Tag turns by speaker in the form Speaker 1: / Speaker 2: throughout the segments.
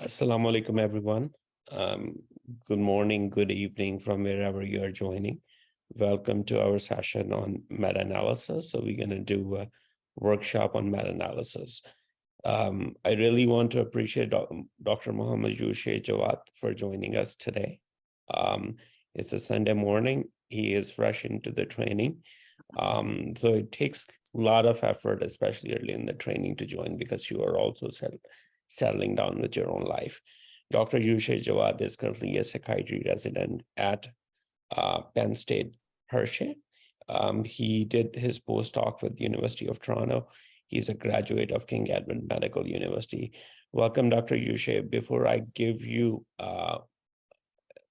Speaker 1: Assalamu alaikum, everyone. Um, Good morning, good evening from wherever you are joining. Welcome to our session on meta-analysis. So we're going to do a workshop on meta-analysis. I really want to appreciate Dr. Muhammad Yushe Jawad for joining us today. It's a Sunday morning. He is fresh into the training. So it takes a lot of effort, especially early in the training, to join because you are also settling down with your own life. Dr. Yushe Jawad is currently a psychiatry resident at Penn State Hershey. He did his postdoc with the University of Toronto. He's a graduate of King Edward Medical University. Welcome, Dr. Yushe. Before I give you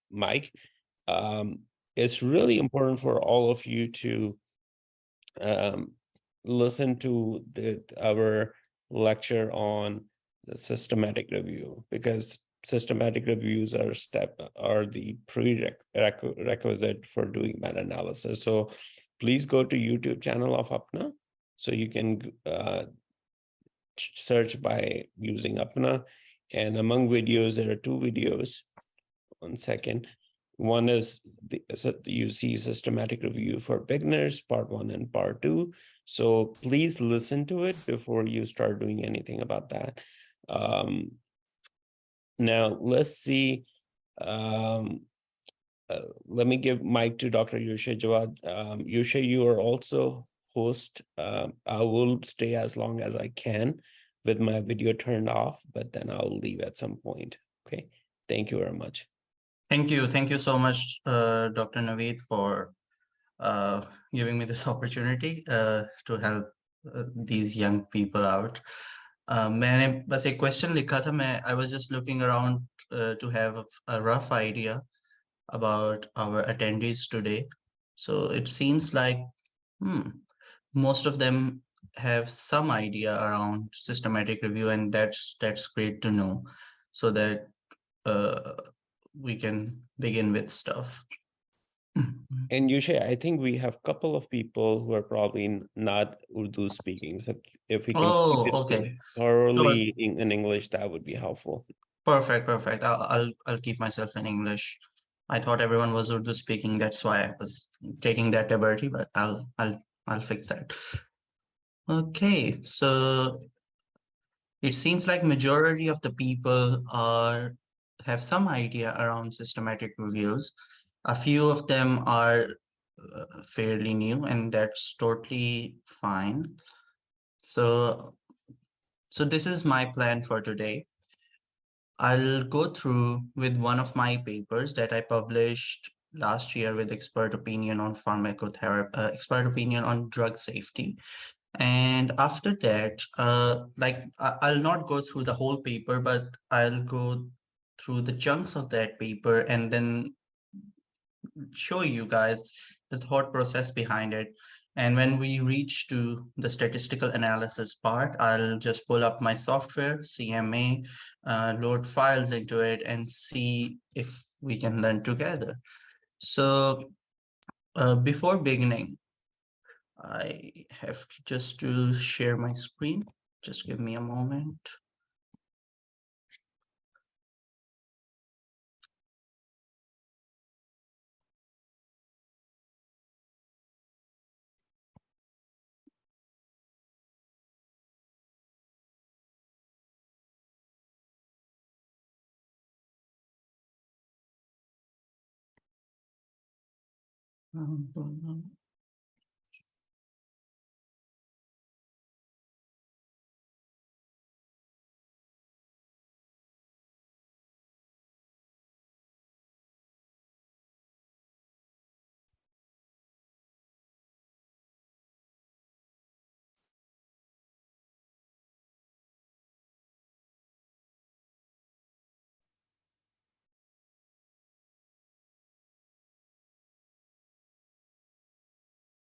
Speaker 1: Mike, it's really important for all of you to listen to our lecture on the systematic review, because systematic reviews are the prerequisite for doing meta-analysis. So please go to YouTube channel of Apna. So you can search by using Apna. And among videos, there are two videos. 1 second. One is you see systematic review for beginners, part 1 and part 2. So please listen to it before you start doing anything about that. Now let's see. Let me give mic to Dr. Yushe Jawad. Yushe, you are also host. I will stay as long as I can with my video turned off, but then I'll leave at some point. Okay. Thank you very much.
Speaker 2: Thank you. Thank you so much, Dr. Naveed, for giving me this opportunity to help these young people out. मैंने बस एक question लिखा था. I was just looking around to have a rough idea about our attendees today. So it seems like most of them have some idea around systematic review, and that's great to know, so that we can begin with stuff.
Speaker 1: And Yushe, I think we have a couple of people who are probably not Urdu speaking. So if we can keep it
Speaker 2: Okay.
Speaker 1: thoroughly in English, that would be helpful.
Speaker 2: Perfect. I'll keep myself in English. I thought everyone was Urdu speaking. That's why I was taking that liberty, but I'll fix that. Okay, so it seems like majority of the people have some idea around systematic reviews. A few of them are fairly new, and that's totally fine. So this is my plan for today. I'll go through with one of my papers that I published last year with expert opinion on pharmacotherapy, expert opinion on drug safety. And after that, I'll not go through the whole paper, but I'll go through the chunks of that paper and then show you guys the thought process behind it. And when we reach to the statistical analysis part, I'll just pull up my software, CMA, load files into it, and see if we can learn together. So before beginning, I have just to share my screen. Just give me a moment.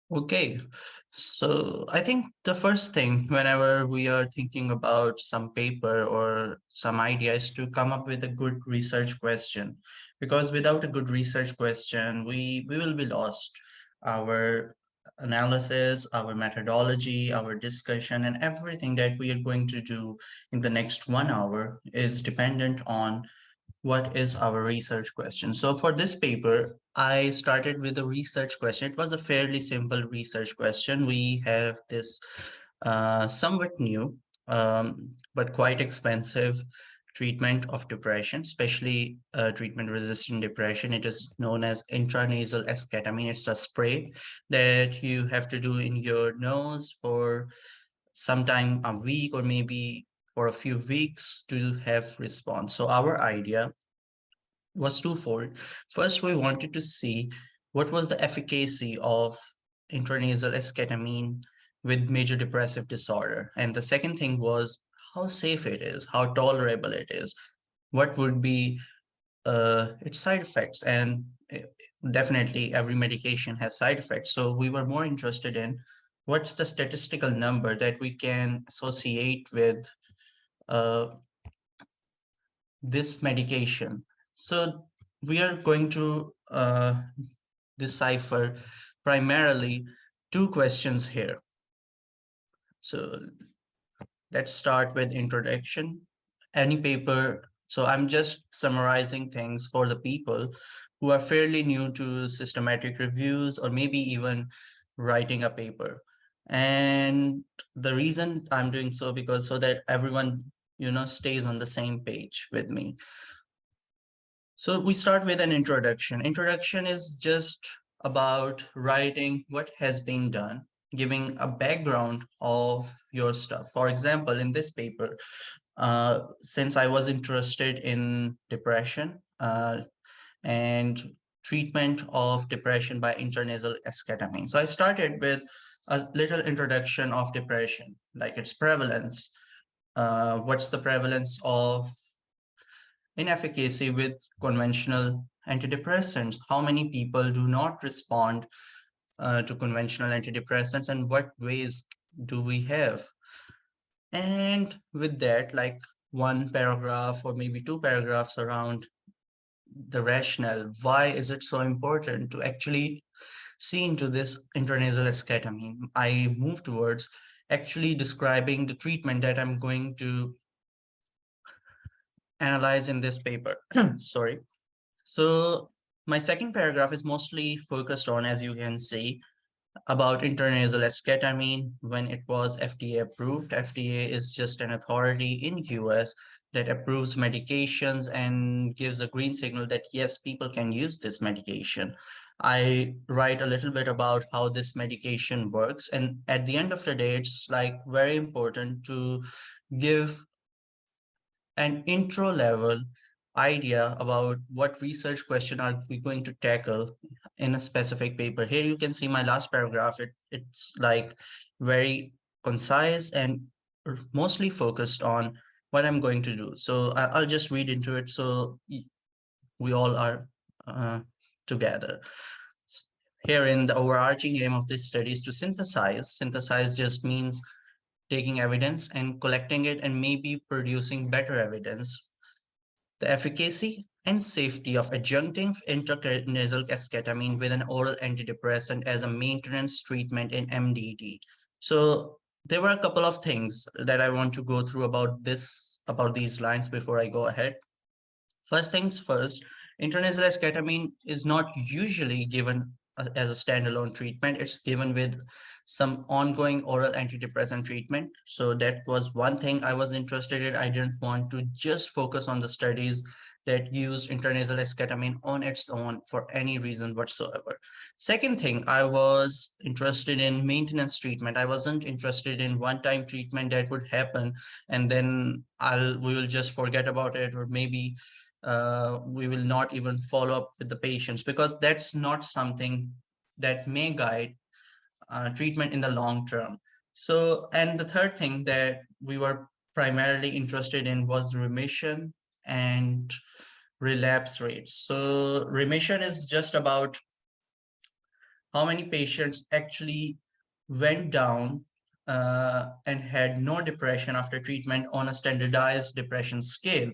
Speaker 2: Okay, so I think the first thing whenever we are thinking about some paper or some idea is to come up with a good research question, because without a good research question, we will be lost. Our analysis, our methodology, our discussion, and everything that we are going to do in the next 1 hour is dependent on what is our research question. So for this paper, I started with a research question. It was a fairly simple research question. We have this somewhat new, but quite expensive treatment of depression, especially treatment-resistant depression. It is known as intranasal esketamine. It's a spray that you have to do in your nose for sometime a week or maybe for a few weeks to have response. So our idea was twofold. First, we wanted to see what was the efficacy of intranasal esketamine with major depressive disorder. And the second thing was how safe it is, how tolerable it is, what would be its side effects. And definitely every medication has side effects. So we were more interested in what's the statistical number that we can associate with uh, this medication. So we are going to decipher primarily two questions here. So let's start with introduction. Any paper. So I'm just summarizing things for the people who are fairly new to systematic reviews or maybe even writing a paper. And the reason I'm doing so because so that everyone stays on the same page with me. So we start with an introduction. Introduction is just about writing what has been done, giving a background of your stuff. For example, in this paper, since I was interested in depression and treatment of depression by intranasal esketamine. So I started with a little introduction of depression, like its prevalence, what's the prevalence of inefficacy with conventional antidepressants. How many people do not respond to conventional antidepressants and what ways do we have? And with that, like one paragraph or maybe two paragraphs around the rationale. Why is it so important to actually see into this intranasal esketamine? I move towards actually describing the treatment that I'm going to analyze in this paper. Sorry. So my second paragraph is mostly focused on, as you can see, about intranasal esketamine when it was FDA approved. FDA is just an authority in US that approves medications and gives a green signal that yes, people can use this medication. I write a little bit about how this medication works. And at the end of the day, it's like very important to give an intro level idea about what research question are we going to tackle in a specific paper. Here you can see my last paragraph. It's like very concise and mostly focused on what I'm going to do. So I'll just read into it so we all are together. Herein, the overarching aim of this study is to synthesize. Synthesize just means taking evidence and collecting it and maybe producing better evidence. The efficacy and safety of adjuncting intranasal esketamine with an oral antidepressant as a maintenance treatment in MDD. So there were a couple of things that I want to go through about these lines before I go ahead. First things first, intranasal esketamine is not usually given as a standalone treatment. It's given with some ongoing oral antidepressant treatment. So that was one thing I was interested in. I didn't want to just focus on the studies that used intranasal esketamine on its own for any reason whatsoever. Second thing, I was interested in maintenance treatment. I wasn't interested in one-time treatment that would happen and then we will just forget about it, or maybe we will not even follow up with the patients, because that's not something that may guide treatment in the long term. So, and the third thing that we were primarily interested in was remission and relapse rates. So remission is just about how many patients actually went down and had no depression after treatment on a standardized depression scale.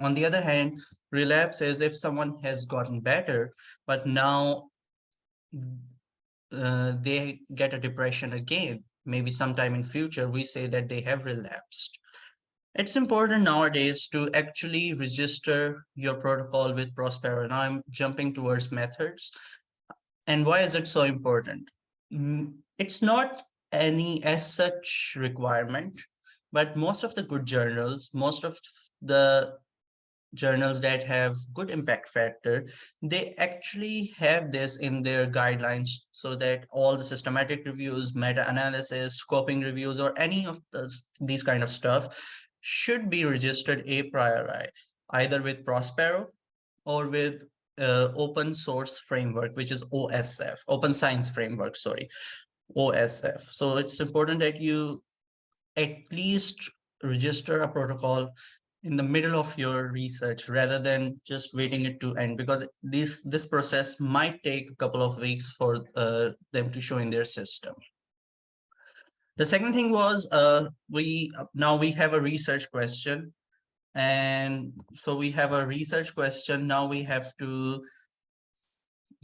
Speaker 2: On the other hand, relapse is if someone has gotten better, but now they get a depression again. Maybe sometime in future, we say that they have relapsed. It's important nowadays to actually register your protocol with Prospero. Now I'm jumping towards methods. And why is it so important? It's not any as such requirement, but most of the good journals, most of the journals that have good impact factor, they actually have this in their guidelines so that all the systematic reviews, meta-analysis, scoping reviews, or any of these kind of stuff should be registered a priori, either with Prospero or with open source framework, which is OSF, Open Science Framework, sorry, OSF. So it's important that you at least register a protocol in the middle of your research rather than just waiting it to end, because this process might take a couple of weeks for them to show in their system. The second thing was now we have a research question. And so we have a research question. Now we have to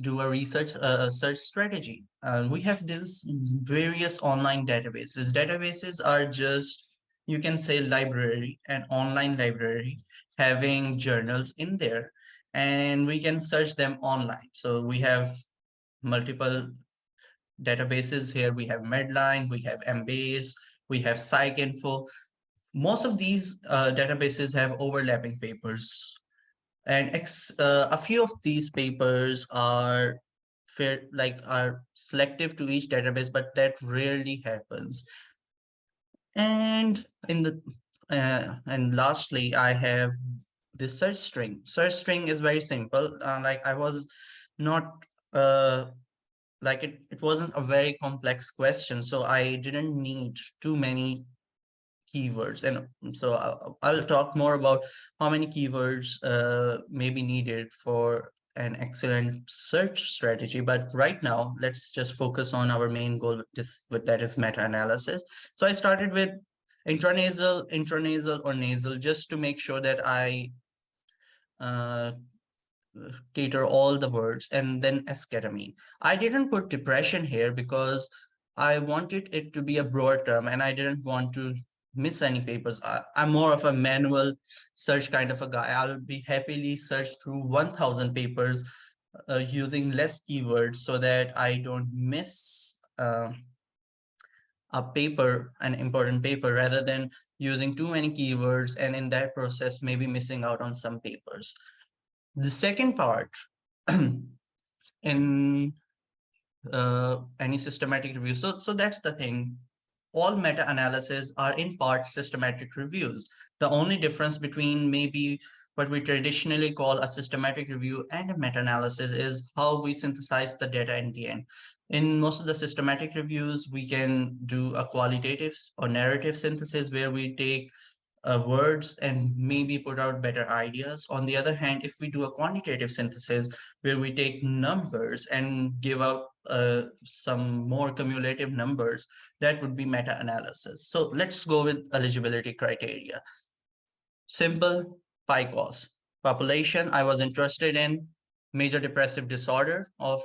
Speaker 2: do a research search strategy. We have these various online databases. Databases are just, you can say, library, an online library having journals in there, and we can search them online. So we have multiple databases here. We have Medline, we have Embase, we have PsycInfo. Most of these databases have overlapping papers, and a few of these papers are are selective to each database, but that rarely happens. And and lastly, I have the search string. Search string is very simple. Like I was not like it wasn't a very complex question, so I didn't need too many keywords. And so I'll talk more about how many keywords may be needed for an excellent search strategy. But right now, let's just focus on our main goal, that is meta-analysis. So I started with intranasal or nasal, just to make sure that I uh, cater all the words, and then esketamine. I didn't put depression here because I wanted it to be a broad term and I didn't want to miss any papers. I'm more of a manual search kind of a guy. I'll be happily search through 1000 papers using less keywords so that I don't miss a paper, an important paper, rather than using too many keywords and in that process maybe missing out on some papers. The second part in any systematic review. So that's the thing. All meta-analysis are in part systematic reviews. The only difference between maybe what we traditionally call a systematic review and a meta-analysis is how we synthesize the data in the end. In most of the systematic reviews, we can do a qualitative or narrative synthesis where we take words and maybe put out better ideas. On the other hand, if we do a quantitative synthesis where we take numbers and give out some more cumulative numbers, that would be meta-analysis. So let's go with eligibility criteria. Simple, PICOS. Population, I was interested in major depressive disorder of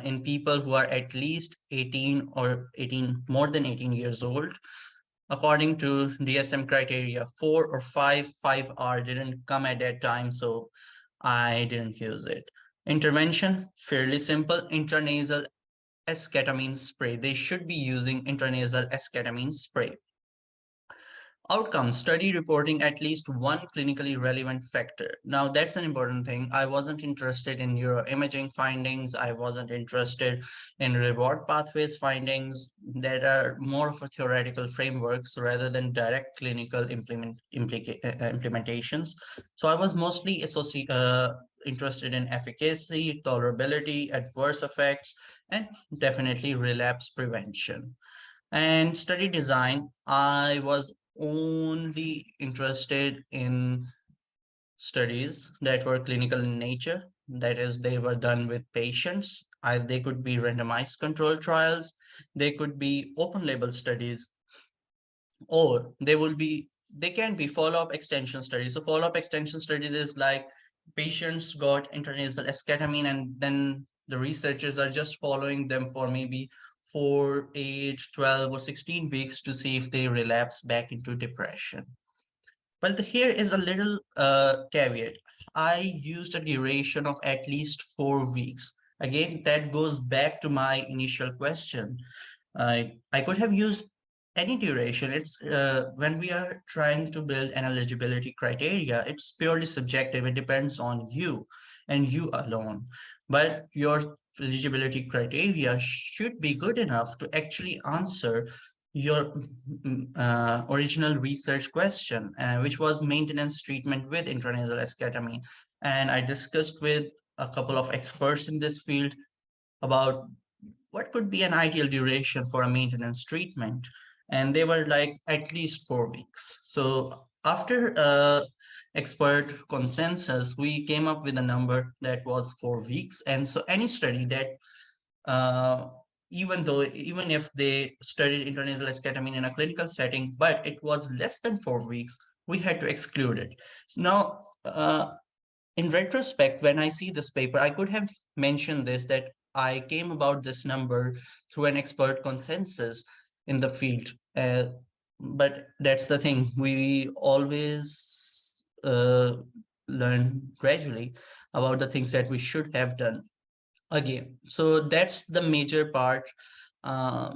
Speaker 2: in people who are at least 18 or more than 18 years old. According to DSM criteria, 4 or 5R didn't come at that time, so I didn't use it. Intervention, fairly simple, intranasal esketamine spray. They should be using intranasal esketamine spray. Outcome, study reporting at least one clinically relevant factor. Now that's an important thing. I wasn't interested in neuroimaging findings. I wasn't interested in reward pathways findings that are more of a theoretical frameworks rather than direct clinical implementations. So I was mostly interested in efficacy, tolerability, adverse effects, and definitely relapse prevention. And study design, I was only interested in studies that were clinical in nature. That is, they were done with patients. They could be randomized controlled trials, they could be open label studies, or they can be follow-up extension studies. So follow-up extension studies is like patients got intranasal esketamine and then the researchers are just following them for maybe 4, 8, 12, or 16 weeks to see if they relapse back into depression. But here is a little caveat. I used a duration of at least 4 weeks. Again, that goes back to my initial question. I could have used any duration. It's when we are trying to build an eligibility criteria, it's purely subjective. It depends on you and you alone. But your eligibility criteria should be good enough to actually answer your original research question, which was maintenance treatment with intranasal esketamine. And I discussed with a couple of experts in this field about what could be an ideal duration for a maintenance treatment. And they were like at least 4 weeks. So after expert consensus, we came up with a number that was 4 weeks. And so any study that uh, even if they studied intranasal esketamine in a clinical setting, but it was less than 4 weeks, we had to exclude it. Now, in retrospect, when I see this paper, I could have mentioned this, that I came about this number through an expert consensus in the field. But that's the thing, we always learn gradually about the things that we should have done again. So that's the major part uh,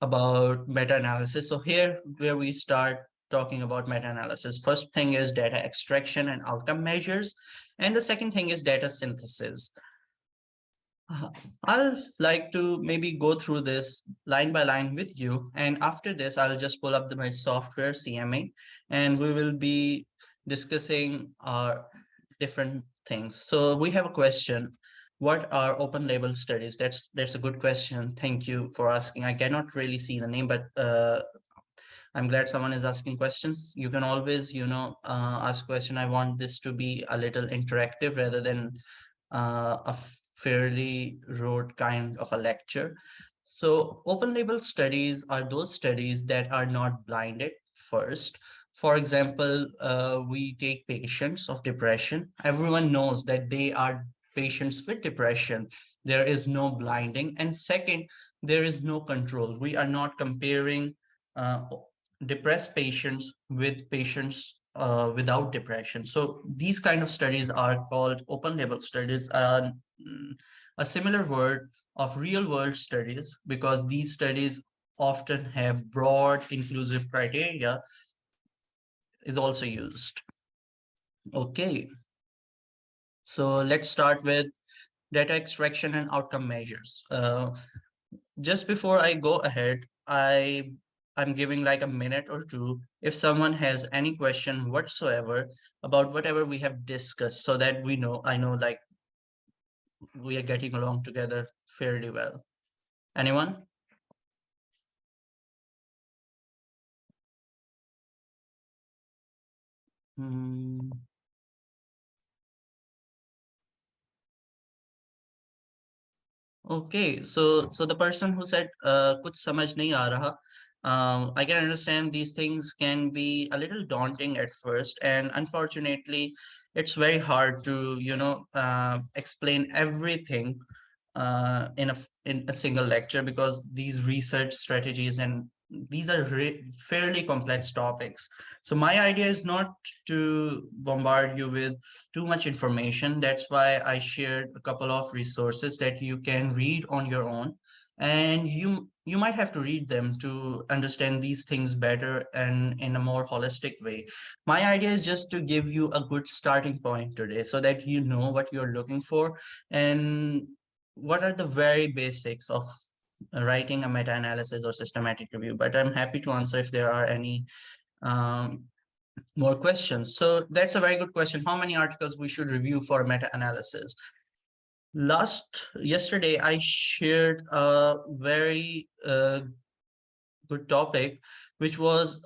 Speaker 2: about meta-analysis. So here where we start talking about meta-analysis, first thing is data extraction and outcome measures. And the second thing is data synthesis. I'll like to maybe go through this line by line with you. And after this, I'll just pull up my software CMA and we will be discussing our different things. So we have a question. What are open label studies? That's a good question. Thank you for asking. I cannot really see the name, but I'm glad someone is asking questions. You can always, ask question. I want this to be a little interactive rather than a fairly rote kind of a lecture. So open label studies are those studies that are not blinded first. For example, we take patients of depression. Everyone knows that they are patients with depression. There is no blinding. And second, there is no control. We are not comparing uh, depressed patients with patients without depression. So these kind of studies are called open label studies. A similar word of real world studies, because these studies often have broad inclusive criteria, is also used. Okay, so let's start with data extraction and outcome measures. Just before I go ahead, I'm giving like a minute or two if someone has any question whatsoever about whatever we have discussed, so that I know like we are getting along together fairly well. Anyone? Hmm. Okay, so the person who said कुछ समझ नहीं आ रहा, I can understand these things can be a little daunting at first, and unfortunately, it's very hard to explain everything in a single lecture, because these research strategies and these are fairly complex topics. So my idea is not to bombard you with too much information. That's why I shared a couple of resources that you can read on your own, and you might have to read them to understand these things better and in a more holistic way. My idea is just to give you a good starting point today, so that you know what you're looking for and what are the very basics of writing a meta-analysis or systematic review. But I'm happy to answer if there are any um, more questions. So that's a very good question. How many articles we should review for meta-analysis? Yesterday, I shared a very good topic, which was,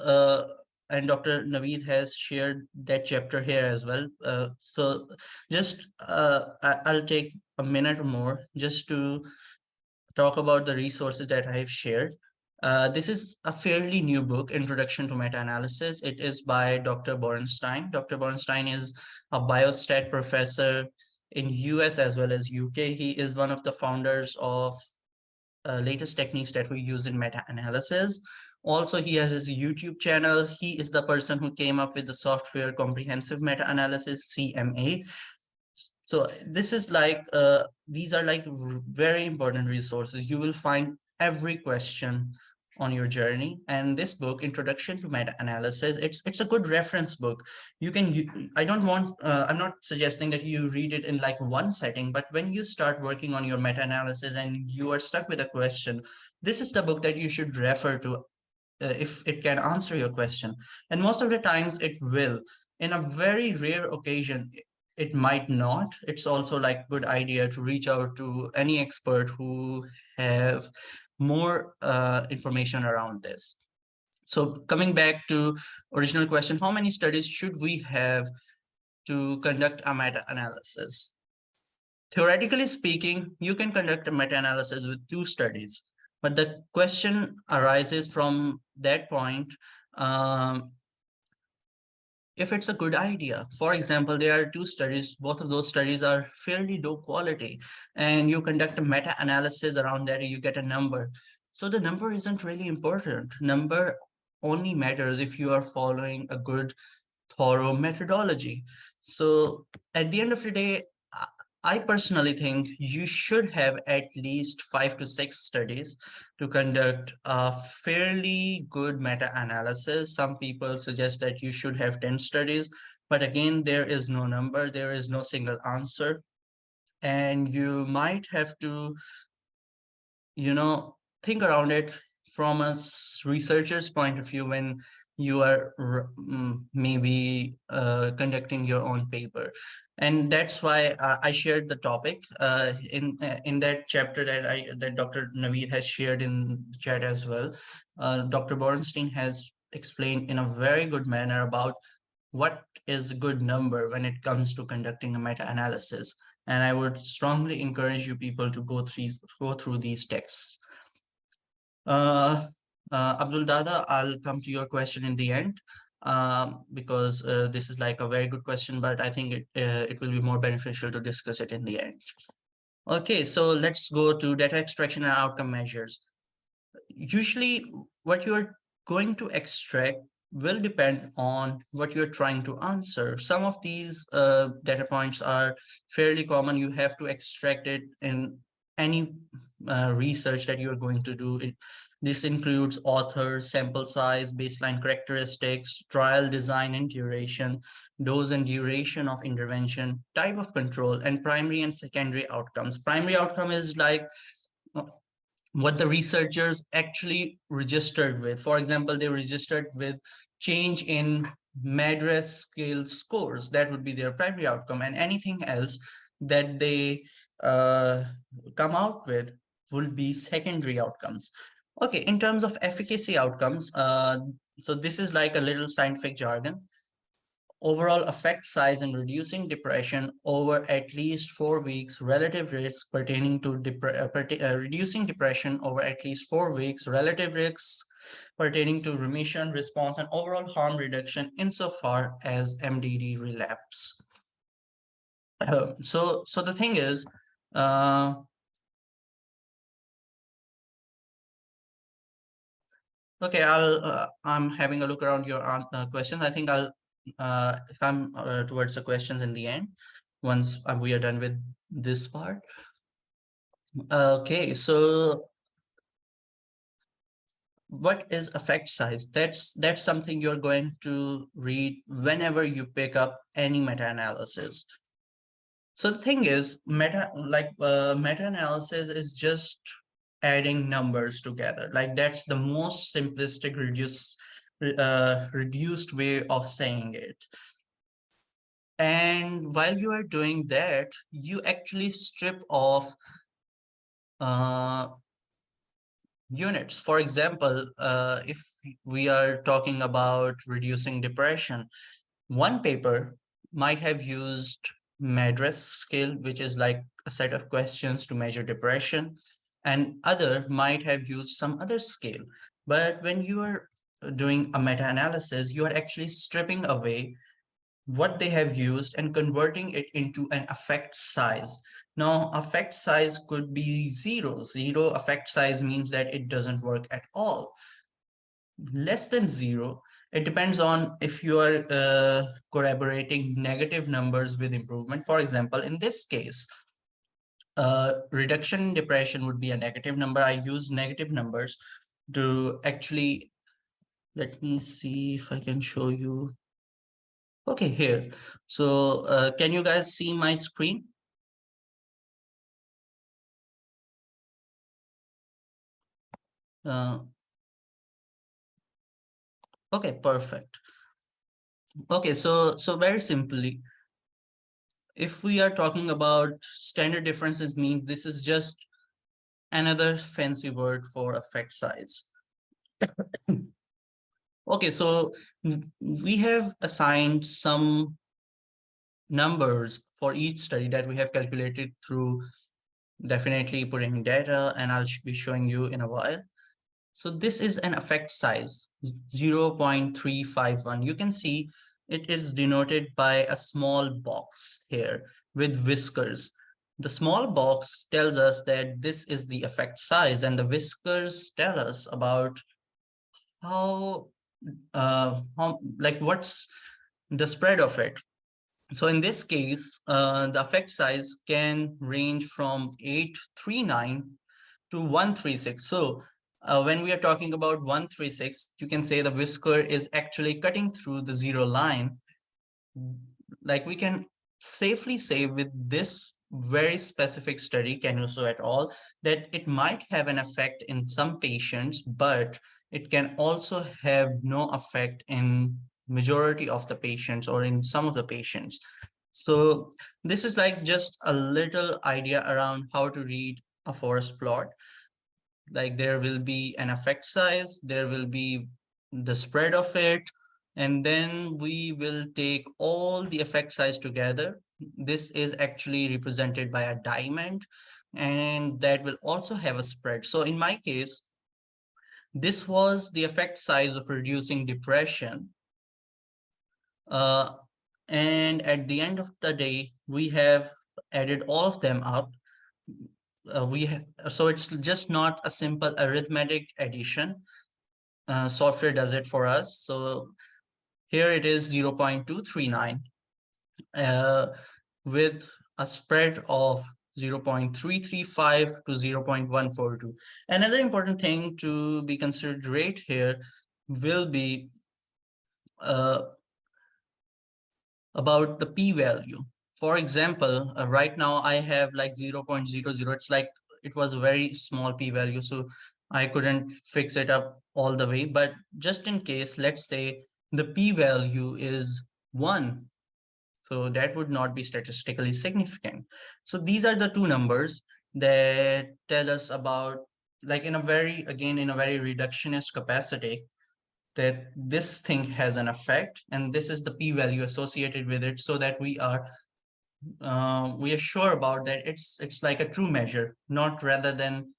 Speaker 2: and Dr. Naveed has shared that chapter here as well. So just I'll take a minute or more just to talk about the resources that I have shared. This is a fairly new book, Introduction to Meta-Analysis. It is by Dr. Borenstein. Dr. Borenstein is a biostat professor in US as well as UK. He is one of the founders of latest techniques that we use in meta-analysis. Also, he has his YouTube channel. He is the person who came up with the software comprehensive meta-analysis, CMA. So this is like, these are like very important resources. You will find every question on your journey. And this book, Introduction to Meta-Analysis, it's a good reference book. You can, I'm not suggesting that you read it in like one setting, but when you start working on your meta-analysis and you are stuck with a question, this is the book that you should refer to if it can answer your question. And most of the times it will. In a very rare occasion, it might not. It's also like good idea to reach out to any expert who have more information around this. So coming back to original question, how many studies should we have to conduct a meta-analysis? Theoretically speaking, you can conduct a meta-analysis with 2 studies, but the question arises from that point, if it's a good idea. For example, there are 2 studies, both of those studies are fairly low quality, and you conduct a meta-analysis around that, you get a number. So the number isn't really important. Number only matters if you are following a good, thorough methodology. So at the end of the day, I personally think you should have at least 5 to 6 studies to conduct a fairly good meta-analysis. Some people suggest that you should have 10 studies, but again, there is no number, there is no single answer. And you might have to, think around it from a researcher's point of view when you are maybe conducting your own paper. And that's why I shared the topic in that chapter that Dr. Naveed has shared in the chat as well. Dr. Borenstein has explained in a very good manner about what is a good number when it comes to conducting a meta-analysis. And I would strongly encourage you people to go through these texts. Abdul Dada, I'll come to your question in the end, because this is like a very good question, but I think it will be more beneficial to discuss it in the end. Okay, so let's go to data extraction and outcome measures. Usually what you're going to extract will depend on what you're trying to answer. Some of these data points are fairly common. You have to extract it in any research that you're going to do. This includes author, sample size, baseline characteristics, trial design and duration, dose and duration of intervention, type of control, and primary and secondary outcomes. Primary outcome is like what the researchers actually registered with. For example, they registered with change in MADRS scale scores. That would be their primary outcome, and anything else that they come out with will be secondary outcomes. Okay, in terms of efficacy outcomes, so this is like a little scientific jargon. Overall effect size in reducing depression over at least 4 weeks, relative risk pertaining to reducing depression over at least 4 weeks, relative risks pertaining to remission, response, and overall harm reduction insofar as MDD relapse. So the thing is, okay, I'm having a look around your questions. I think I'll come towards the questions in the end once we are done with this part. Okay, so what is effect size? That's something you're going to read whenever you pick up any meta-analysis. So the thing is, meta-analysis is just adding numbers together. Like that's the most simplistic reduced way of saying it. And while you are doing that, you actually strip off units. For example, if we are talking about reducing depression, one paper might have used MADRS scale, which is like a set of questions to measure depression, and other might have used some other scale. But when you are doing a meta-analysis, you are actually stripping away what they have used and converting it into an effect size. Now, effect size could be zero. Zero effect size means that it doesn't work at all. Less than zero, it depends on if you are corroborating negative numbers with improvement. For example, in this case, reduction in depression would be a negative number. I use negative numbers to actually, let me see if I can show you. Okay, here. So can you guys see my screen? Uh, okay, perfect. Okay, so very simply, if we are talking about standard differences, means this is just another fancy word for effect size. Okay, so we have assigned some numbers for each study that we have calculated through definitely putting data, and I'll be showing you in a while. So this is an effect size 0.351. You can see it is denoted by a small box here with whiskers. The small box tells us that this is the effect size, and the whiskers tell us about how like what's the spread of it. So in this case, the effect size can range from 839 to 136. So when we are talking about 136, you can say the whisker is actually cutting through the zero line. Like we can safely say with this very specific study, Canuso et al., that it might have an effect in some patients, but it can also have no effect in majority of the patients or in some of the patients. So this is like just a little idea around how to read a forest plot. Like there will be an effect size, there will be the spread of it, and then we will take all the effect size together. This is actually represented by a diamond, and that will also have a spread. So in my case, this was the effect size of reducing depression. Uh, and at the end of the day, we have added all of them up. So it's just not a simple arithmetic addition. Software does it for us. So here it is 0.239 with a spread of 0.335 to 0.142. Another important thing to be considerate here will be about the p-value. For example, right now I have like 0.00. It's like it was a very small p-value, so I couldn't fix it up all the way. But just in case, let's say the p-value is 1. So that would not be statistically significant. So these are the two numbers that tell us about, like in a very, again, in a very reductionist capacity, that this thing has an effect, and this is the p-value associated with it, so that we are sure about that it's like a true measure, not rather than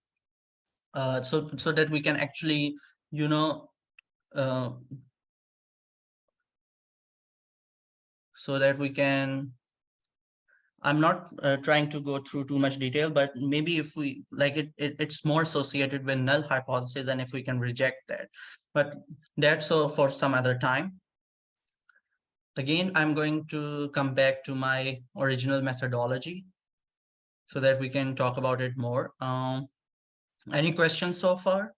Speaker 2: so that we can actually, you know, uh, so that we can, I'm not trying to go through too much detail, but maybe if we like it's more associated with null hypothesis, and if we can reject that, but that's so for some other time. Again, I'm going to come back to my original methodology so that we can talk about it more. Any questions so far?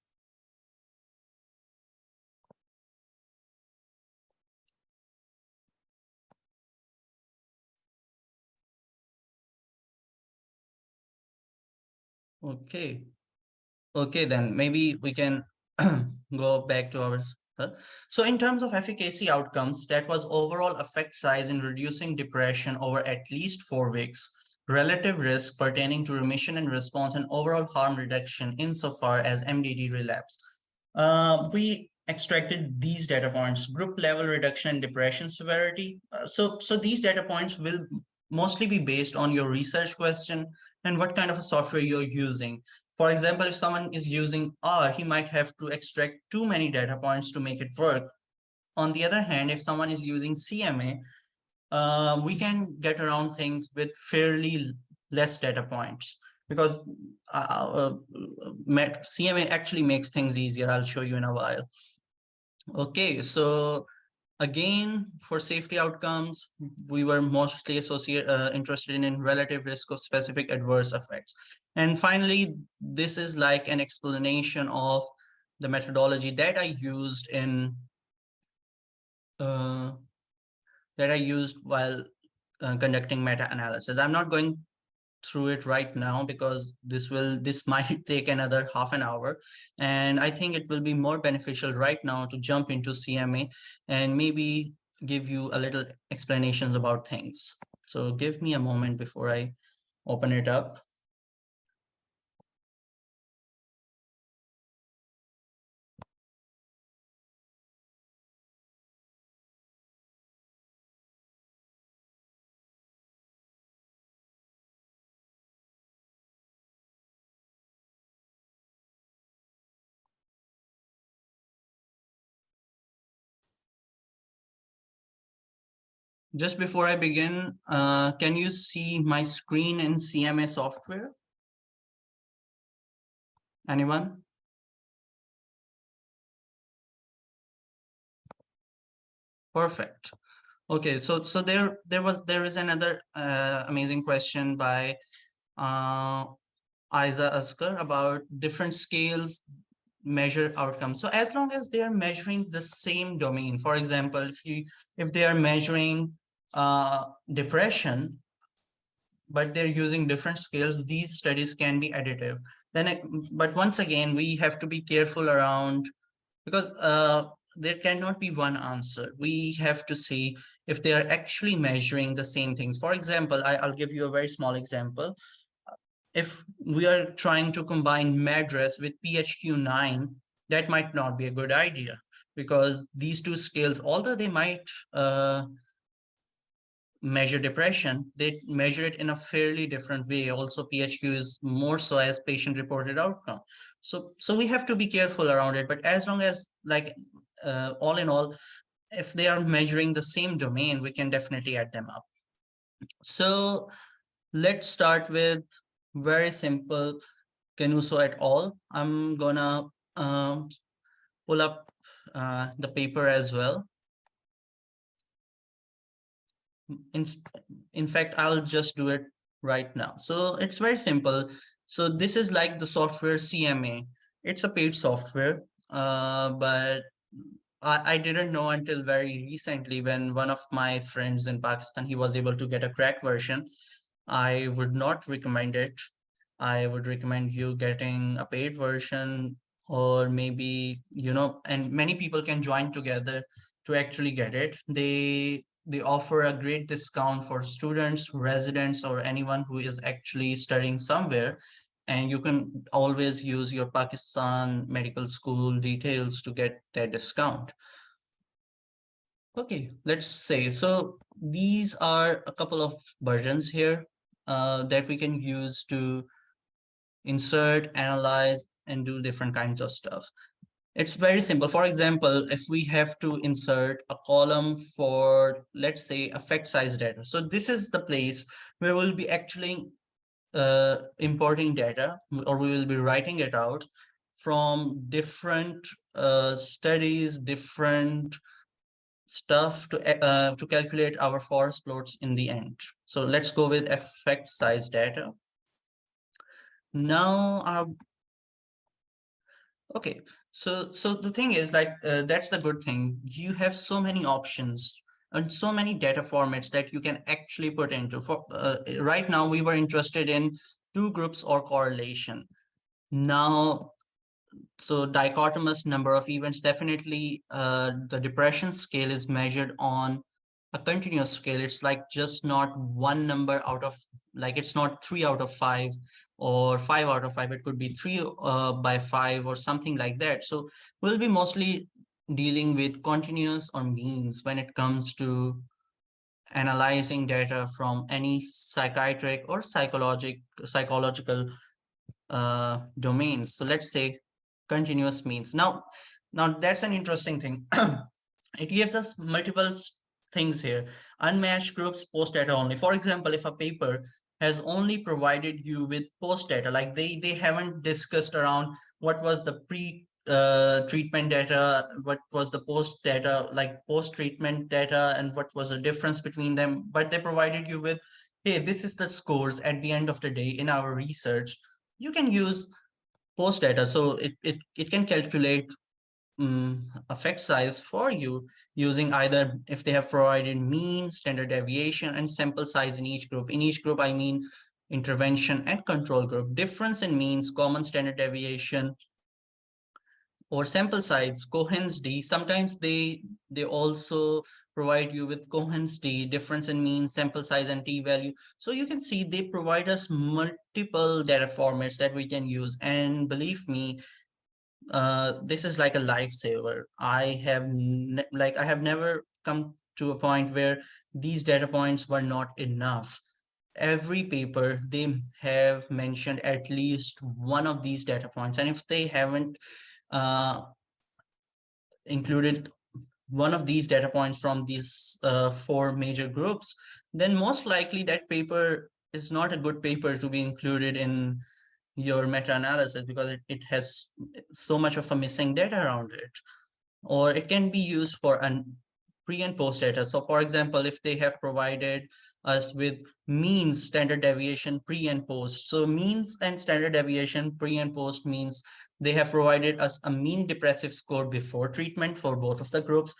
Speaker 2: Okay. Okay, then maybe we can go back to our. So in terms of efficacy outcomes, that was overall effect size in reducing depression over at least 4 weeks, relative risk pertaining to remission and response, and overall harm reduction insofar as MDD relapse. We extracted these data points: group level reduction in depression severity. So these data points will mostly be based on your research question and what kind of a software you're using. For example, if someone is using R, he might have to extract too many data points to make it work. On the other hand, if someone is using CMA, we can get around things with fairly less data points, because CMA actually makes things easier. I'll show you in a while. Okay, so again, for safety outcomes, we were mostly interested in relative risk of specific adverse effects. And finally, this is like an explanation of the methodology that I used in while conducting meta-analysis. I'm not going through it right now because this might take another half an hour, and I think it will be more beneficial right now to jump into CMA and maybe give you a little explanations about things. So give me a moment before I open it up. Just before I begin, can you see my screen in CMA software? Anyone? Perfect. Okay, so there is another amazing question by Isa Askar about different scales measure outcomes. So as long as they are measuring the same domain, for example, if they are measuring depression, but they're using different scales, these studies can be additive. But once again, we have to be careful around, because there cannot be one answer. We have to see if they are actually measuring the same things. For example, I'll give you a very small example. If we are trying to combine MADRS with PHQ-9, that might not be a good idea, because these two scales, although they might measure depression, they measure it in a fairly different way. Also, PHQ is more so as patient-reported outcome. So we have to be careful around it. But as long as, like, all in all, if they are measuring the same domain, we can definitely add them up. So let's start with very simple Canuso et al. I'm gonna pull up the paper as well. In fact, I'll just do it right now. So it's very simple. So this is like the software CMA. It's a paid software, but I didn't know until very recently, when one of my friends in Pakistan, he was able to get a cracked version. I would not recommend it. I would recommend you getting a paid version, or maybe, and many people can join together to actually get it. They offer a great discount for students, residents, or anyone who is actually studying somewhere. And you can always use your Pakistan medical school details to get that discount. Okay, let's say, so these are a couple of buttons here that we can use to insert, analyze, and do different kinds of stuff. It's very simple. For example, if we have to insert a column for, let's say, effect size data. So this is the place where we'll be actually importing data, or we will be writing it out from different studies, different stuff to calculate our forest plots in the end. So let's go with effect size data. Now, okay, so the thing is, like, that's the good thing. You have so many options and so many data formats that you can actually put into. For right now, we were interested in two groups or correlation. Now, so dichotomous number of events, definitely the depression scale is measured on a continuous scale. It's like just not one number out of, like, it's not 3 out of 5 or 5 out of 5. It could be 3 by 5 or something like that. So we'll be mostly dealing with continuous or means when it comes to analyzing data from any psychiatric or psychological domains. So let's say continuous means. Now that's an interesting thing. It gives us multiple things here. Unmatched groups, post data only. For example, if a paper has only provided you with post data, like they haven't discussed around what was the treatment data, what was the post data, like post treatment data, and what was the difference between them, but they provided you with, hey, this is the scores at the end of the day in our research. You can use post data, so it can calculate effect size for you using either, if they have provided mean, standard deviation, and sample size in each group. In each group, I mean intervention and control group. Difference in means, common standard deviation, or sample size, Cohen's d. Sometimes they also provide you with Cohen's d, difference in mean, sample size, and t-value. So you can see they provide us multiple data formats that we can use. And believe me, this is like a lifesaver. I have never come to a point where these data points were not enough. Every paper they have mentioned at least one of these data points, and if they haven't uh, included one of these data points from these four major groups, then most likely that paper is not a good paper to be included in your meta-analysis, because it has so much of a missing data around it. Or it can be used for an pre and post data. So for example, if they have provided us with means, standard deviation, pre and post. So means and standard deviation, pre and post, means they have provided us a mean depressive score before treatment for both of the groups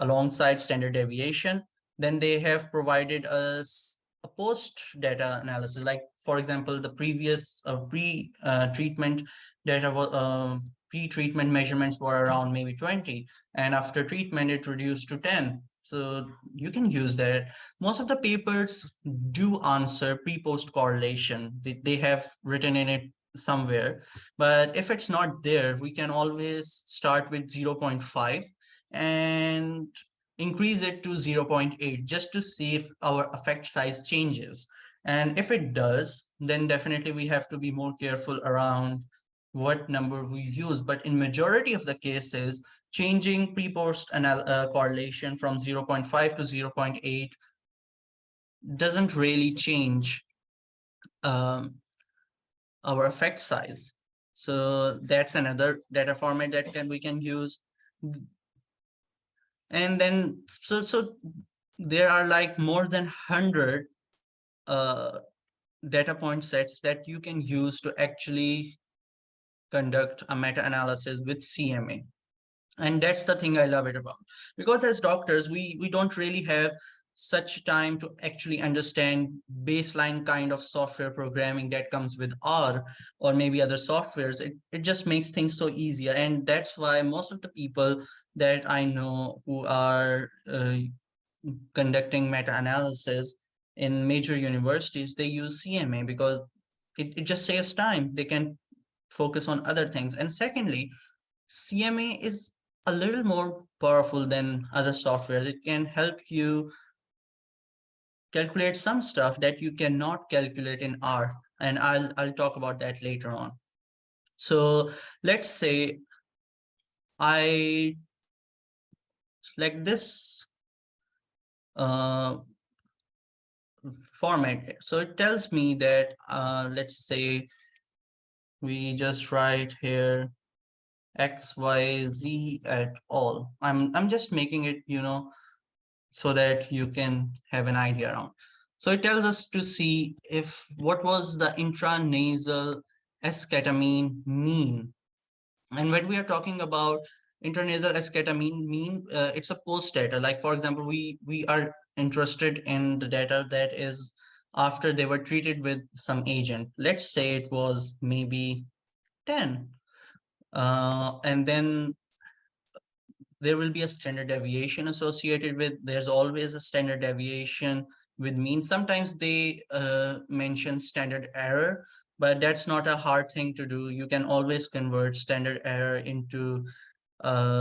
Speaker 2: alongside standard deviation. Then they have provided us a post data analysis, like for example, the previous pre-treatment data was pre-treatment measurements were around maybe 20, and after treatment it reduced to 10. So you can use that. Most of the papers do answer pre-post correlation. They have written in it somewhere, but if it's not there, we can always start with 0.5 and increase it to 0.8 just to see if our effect size changes. And if it does, then definitely we have to be more careful around what number we use. But in majority of the cases, changing pre-post correlation from 0.5 to 0.8 doesn't really change um, our effect size. So that's another data format that we can use. And then so there are like more than 100 data point sets that you can use to actually conduct a meta-analysis with CMA. And that's the thing I love it about, because as doctors we don't really have such time to actually understand baseline kind of software programming that comes with R or maybe other softwares. It just makes things so easier, and that's why most of the people that I know who are conducting meta-analysis in major universities, they use CMA because it just saves time. They can focus on other things. And secondly, CMA is a little more powerful than other softwares. It can help you calculate some stuff that you cannot calculate in R. And I'll talk about that later on. So let's say I select this format. So it tells me that, let's say we just write here X, Y, Z at all. I'm just making it, so that you can have an idea around. So it tells us to see if what was the intranasal esketamine mean. And when we are talking about intranasal esketamine mean, it's a post data. Like for example, we are interested in the data that is after they were treated with some agent. Let's say it was maybe 10. And then there will be a standard deviation associated with, there's always a standard deviation with mean. Sometimes they mention standard error, but that's not a hard thing to do. You can always convert standard error into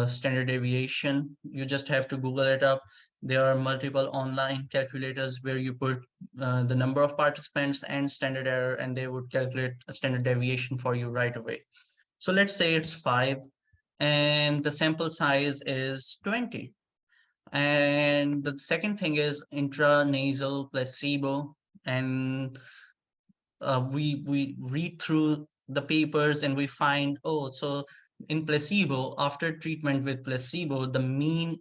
Speaker 2: standard deviation. You just have to Google it up. There are multiple online calculators where you put the number of participants and standard error, and they would calculate a standard deviation for you right away. So let's say it's 5 and the sample size is 20. And the second thing is intranasal placebo. And we read through the papers and we find, oh, so in placebo, after treatment with placebo, the mean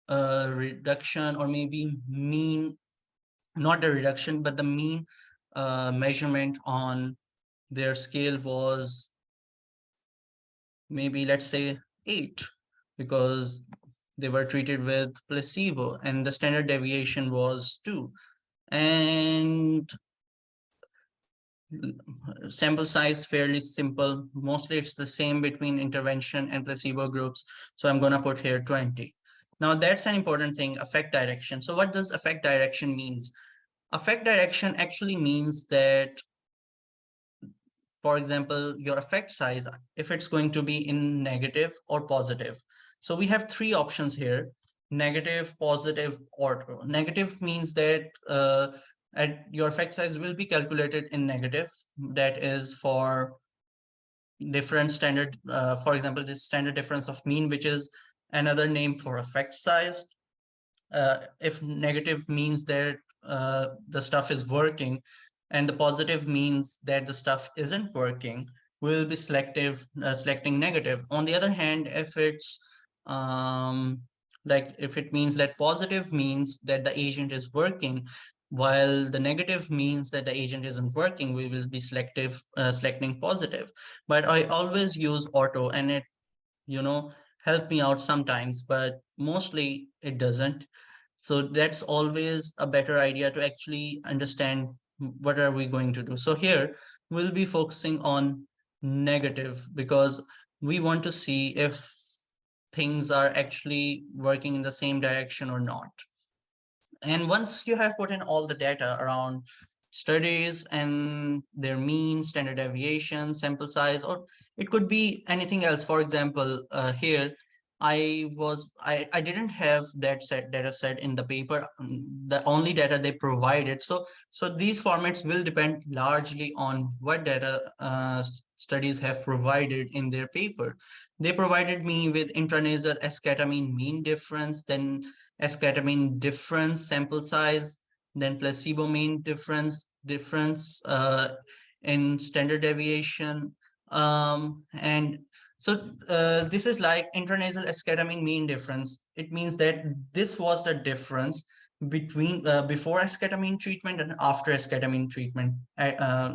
Speaker 2: reduction, or maybe mean, not the reduction, but the mean measurement on their scale was maybe, let's say, 8, because they were treated with placebo, and the standard deviation was 2. And sample size fairly simple. Mostly it's the same between intervention and placebo groups. So I'm going to put here 20. Now that's an important thing, effect direction. So what does effect direction means? Effect direction actually means that, for example, your effect size, if it's going to be in negative or positive. So we have three options here: negative, positive, or negative means that your effect size will be calculated in negative. That is for different standard, for example, this standard difference of mean, which is another name for effect size. If negative means that the stuff is working, and the positive means that the stuff isn't working, we'll be selecting negative. On the other hand, if it's like if it means that positive means that the agent is working, while the negative means that the agent isn't working, we will be selecting positive. But I always use auto, and it, you know, help me out sometimes, but mostly it doesn't. So that's always a better idea to actually understand what are we going to do. So here we'll be focusing on negative, because we want to see if things are actually working in the same direction or not. And once you have put in all the data around studies and their mean, standard deviation, sample size, or it could be anything else. For example, here I didn't have that data set in the paper, the only data they provided. So these formats will depend largely on what data studies have provided in their paper. They provided me with intranasal esketamine mean difference, then esketamine difference sample size, then placebo mean difference in standard deviation. And so this is like intranasal esketamine mean difference. It means that this was the difference between before esketamine treatment and after esketamine treatment,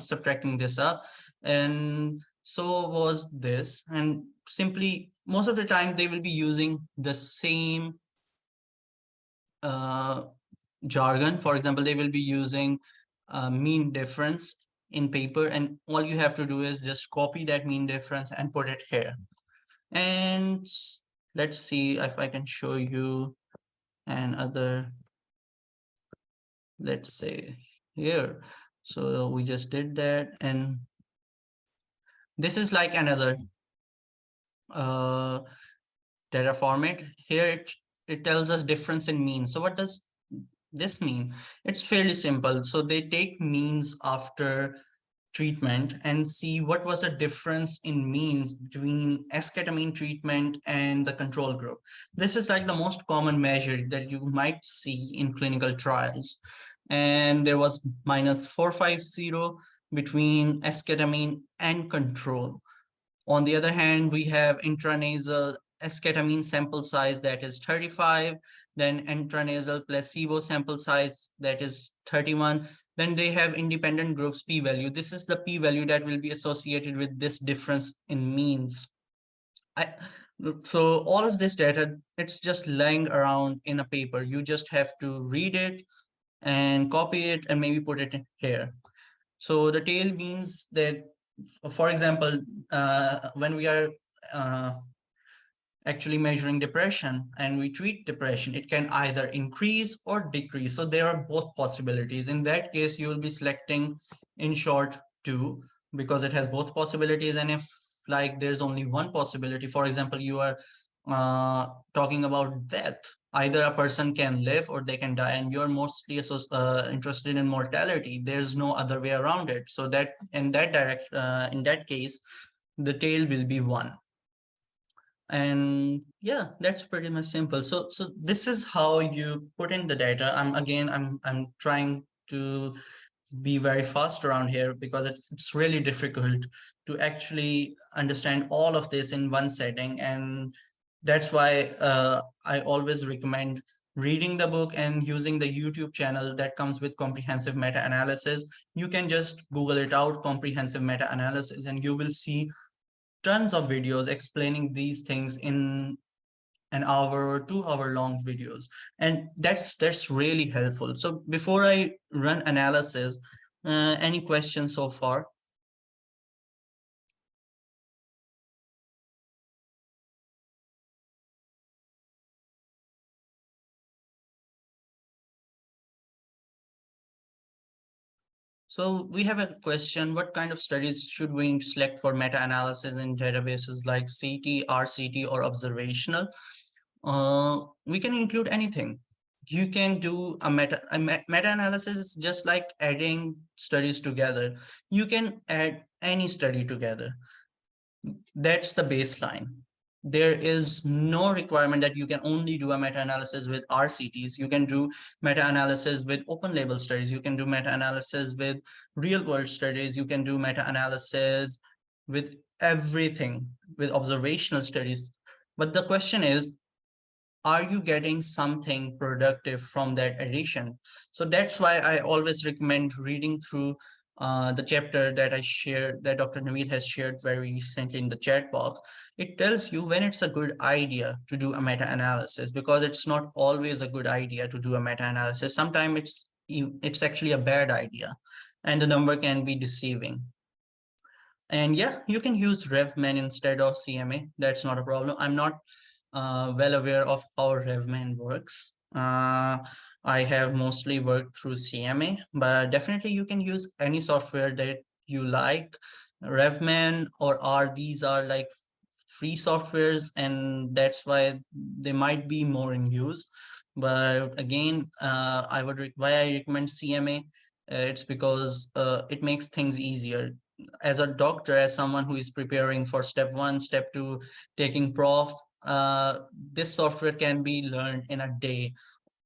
Speaker 2: subtracting this up. And so was this. And simply, most of the time they will be using the same jargon. For example, they will be using mean difference in paper, and all you have to do is just copy that mean difference and put it here. And let's see if I can show you another, let's say here. So we just did that, and this is like another data format. Here it tells us difference in mean. So what does this mean? It's fairly simple. So they take means after treatment and see what was the difference in means between esketamine treatment and the control group. This is like the most common measure that you might see in clinical trials. And there was -450 between esketamine and control. On the other hand, we have intranasal esketamine sample size that is 35, then intranasal placebo sample size that is 31. Then they have independent groups p-value. This is the p-value that will be associated with this difference in means. So all of this data, it's just lying around in a paper. You just have to read it and copy it and maybe put it in here. So the tail means that, for example, when we are actually measuring depression and we treat depression, it can either increase or decrease. So there are both possibilities. In that case, you will be selecting, in short, 2, because it has both possibilities. And if like there's only one possibility, for example, you are talking about death, either a person can live or they can die, and you're mostly interested in mortality. There's no other way around it. So that in that case, the tail will be 1. And yeah, that's pretty much simple. So this is how you put in the data. I'm trying to be very fast around here because it's really difficult to actually understand all of this in one setting. And that's why I always recommend reading the book and using the YouTube channel that comes with comprehensive meta-analysis. You can just Google it out, comprehensive meta-analysis, and you will see tons of videos explaining these things in an hour or 2 hour long videos, and that's really helpful. So before I run analysis, any questions so far? So we have a question: what kind of studies should we select for meta-analysis in databases like CT, RCT, or observational? We can include anything. You can do a meta-analysis is just like adding studies together. You can add any study together. That's the baseline. There is no requirement that you can only do a meta-analysis with RCTs. You can do meta-analysis with open label studies. You can do meta-analysis with real world studies. You can do meta-analysis with everything, with observational studies. But the question is, are you getting something productive from that addition? So that's why I always recommend reading through the chapter that I shared, that Dr. Naveed has shared very recently in the chat box. It tells you when it's a good idea to do a meta-analysis, because it's not always a good idea to do a meta-analysis. Sometimes it's actually a bad idea, and the number can be deceiving. And yeah, you can use RevMan instead of CMA. That's not a problem. I'm not well aware of how RevMan works. I have mostly worked through CMA, but definitely you can use any software that you like. RevMan or R, these are like free softwares, and that's why they might be more in use. But again, why I recommend CMA. It's because it makes things easier. As a doctor, as someone who is preparing for step 1, step 2, taking prof, this software can be learned in a day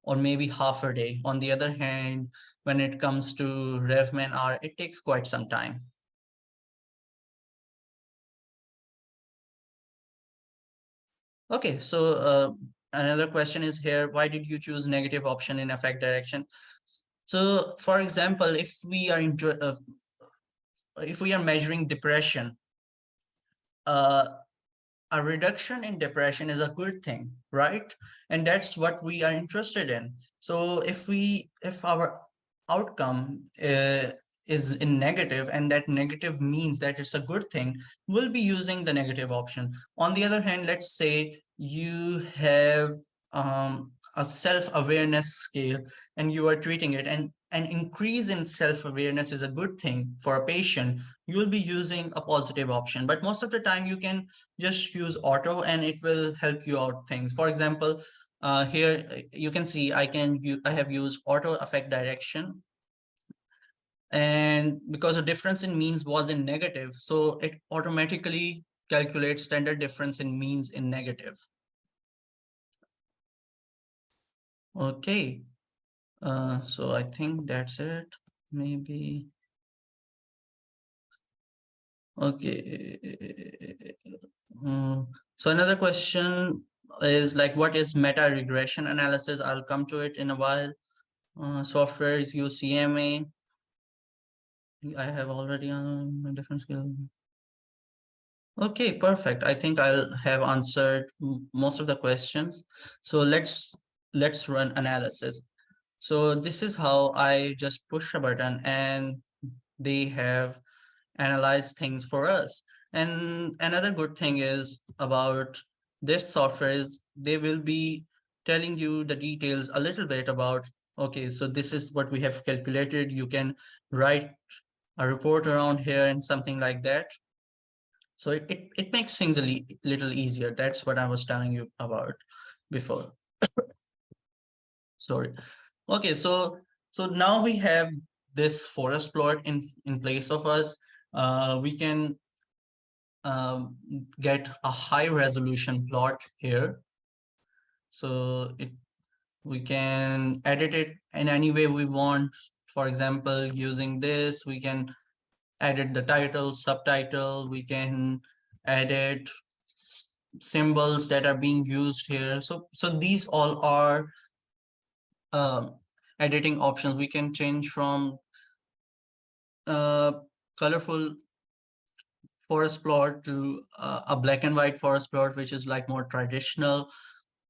Speaker 2: or maybe half a day. On the other hand, when it comes to RevMan R, it takes quite some time. Okay, so another question is here: why did you choose negative option in effect direction? So for example, if we are measuring depression, uh, a reduction in depression is a good thing, right? And that's what we are interested in. So if our outcome is in negative, and that negative means that it's a good thing, we'll be using the negative option. On the other hand, let's say you have a self-awareness scale and you are treating it, and an increase in self-awareness is a good thing for a patient, you will be using a positive option. But most of the time you can just use auto and it will help you out things. For example, here you can see I have used auto affect direction, and because the difference in means was in negative, so it automatically calculates standard difference in means in negative. Okay, so I think that's it. Maybe. Okay. So another question is like, what is meta regression analysis? I'll come to it in a while. Software is use CMA. I have already on a different skill. Okay, perfect. I think I'll have answered most of the questions. So let's run analysis. So this is how I just push a button and they have analyzed things for us. And another good thing is about this software is they will be telling you the details a little bit about, okay, so this is what we have calculated. You can write a report around here and something like that. So it makes things a little easier. That's what I was telling you about before. Sorry. Okay, so now we have this forest plot in place of us. We can get a high resolution plot here. So we can edit it in any way we want. For example, using this, we can edit the title, subtitle, we can edit symbols that are being used here. So these all are editing options. We can change from colorful forest plot to a black and white forest plot, which is like more traditional.